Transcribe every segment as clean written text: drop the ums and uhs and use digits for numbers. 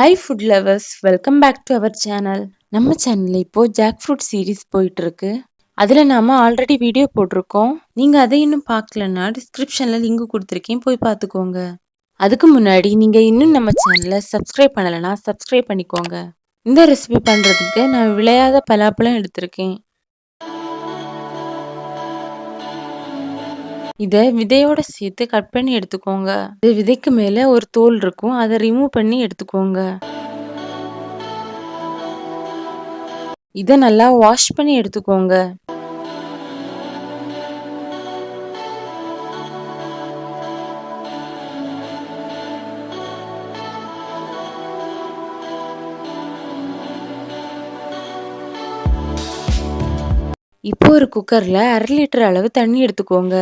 Hi food lovers, welcome back to our channel. நம்ம சேனல்ல இப்போ ஜாக்ஃப்ரூட் சீரீஸ் போயிட்டு இருக்கு. அதில் நாம ஆல்ரெடி வீடியோ போட்டிருக்கோம். நீங்க அதை இன்னும் பார்க்கலன்னா டிஸ்கிரிப்ஷன்ல லிங்க் கொடுத்துருக்கேன், போய் பார்த்துக்கோங்க. அதுக்கு முன்னாடி நீங்க இன்னும் நம்ம சேனலை சப்ஸ்கிரைப் பண்ணலைன்னா சப்ஸ்கிரைப் பண்ணிக்கோங்க. இந்த ரெசிபி பண்றதுக்கு நான் விளையாத பலாப்பழம் எடுத்திருக்கேன். இதை விதையோட சேர்த்து கட் பண்ணி எடுத்துக்கோங்க. இது விதைக்கு மேல ஒரு தோல் இருக்கும், அதை ரிமூவ் பண்ணி எடுத்துக்கோங்க. இதை நல்லா வாஷ் பண்ணி எடுத்துக்கோங்க. இப்போ ஒரு குக்கர்ல 1/2 லிட்டர் அளவு தண்ணி எடுத்துக்கோங்க.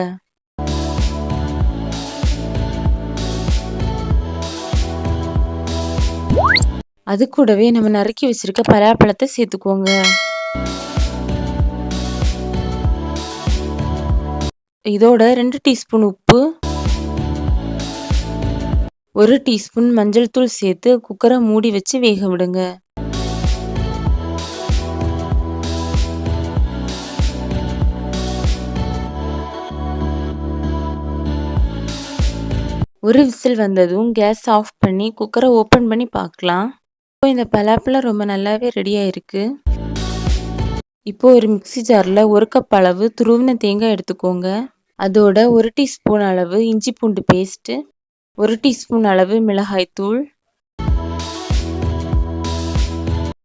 அது கூடவே நம்ம நறுக்கி வச்சிருக்க பலாப்பழத்தை சேர்த்துக்கோங்க. இதோட 2 டீஸ்பூன் உப்பு, 1 டீஸ்பூன் மஞ்சள் தூள் சேர்த்து குக்கரை மூடி வச்சு வேக விடுங்க. ஒரு விசில் வந்ததும் கேஸ் ஆஃப் பண்ணி குக்கரை ஓப்பன் பண்ணி பார்க்கலாம். இப்போ இந்த பலாப்பழம் ரொம்ப நல்லாவே ரெடி ஆயிருக்கு. இப்போ ஒரு மிக்ஸி ஜாரில் 1 கப் அளவு துருவின தேங்காய் எடுத்துக்கோங்க. அதோட 1 டீஸ்பூன் அளவு இஞ்சி பூண்டு பேஸ்ட்டு, 1 டீஸ்பூன் அளவு மிளகாய்த்தூள்,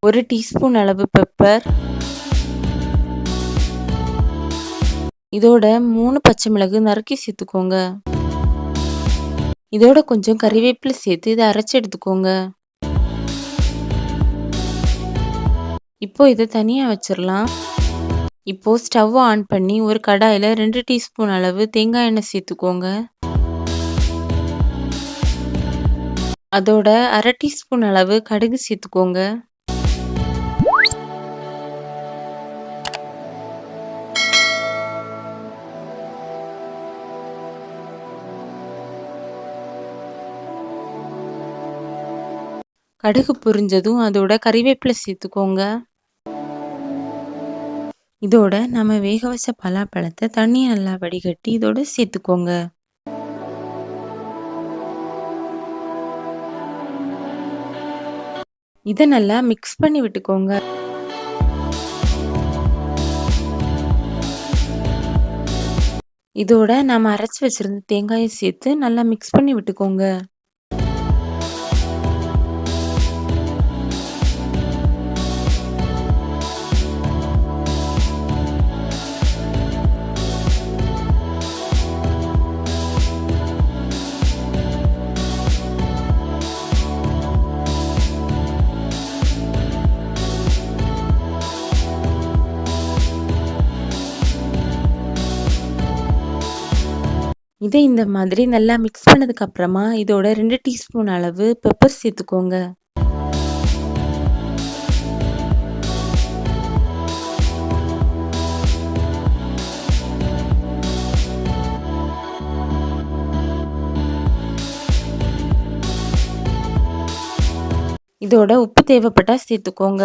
1 டீஸ்பூன் அளவு பெப்பர், இதோட 3 பச்சை மிளகு நறுக்கி சேர்த்துக்கோங்க. இதோட கொஞ்சம் கறிவேப்பிலை சேர்த்து இதை அரைச்சி எடுத்துக்கோங்க. இப்போ இதை தனியாக வச்சிடலாம். இப்போ ஸ்டவ் ஆன் பண்ணி ஒரு கடாயில் 2 டீஸ்பூன் அளவு தேங்காய் எண்ணெய் சேர்த்துக்கோங்க. அதோட 1/2 டீஸ்பூன் அளவு கடுகு சேர்த்துக்கோங்க. கடுகு பொரிஞ்சதும் அதோட கறிவேப்பிலை சேர்த்துக்கோங்க. இதோட நம்ம வேக வச்ச பலாப்பழத்தை தண்ணியை நல்லா வடிகட்டி இதோட சேர்த்துக்கோங்க. இதை நல்லா மிக்ஸ் பண்ணி விட்டுக்கோங்க. இதோட நம்ம அரைச்சி வச்சிருந்த தேங்காயை சேர்த்து நல்லா மிக்ஸ் பண்ணி விட்டுக்கோங்க. இதை இந்த மாதிரி நல்லா மிக்ஸ் பண்ணதுக்கு அப்புறமா இதோட 2 டீஸ்பூன் அளவு பெப்பர் சேர்த்துக்கோங்க. இதோட உப்பு தேவைப்பட்டா சேர்த்துக்கோங்க.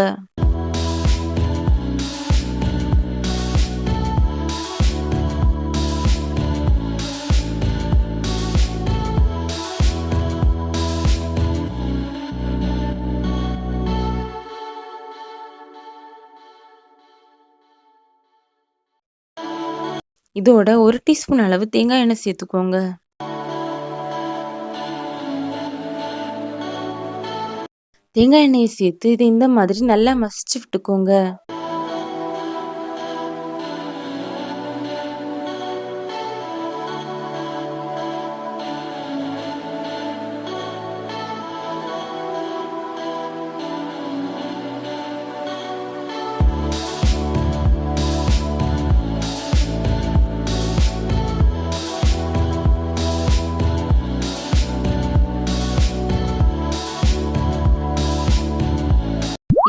இதோட 1 டீஸ்பூன் அளவு தேங்காய் எண்ணெய் சேர்த்துக்கோங்க. தேங்காய் எண்ணெயை சேர்த்து இதை இந்த மாதிரி நல்லா மசிச்சு விட்டுக்கோங்க.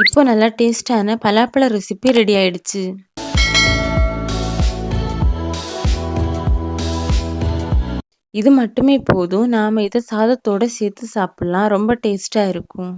இப்போ நல்லா டேஸ்டான பலாப்பழ ரெசிபி ரெடி ஆயிடுச்சு. இது மட்டுமே போதும். நாம இதை சாதத்தோட சேர்த்து சாப்பிடலாம். ரொம்ப டேஸ்டா இருக்கும்.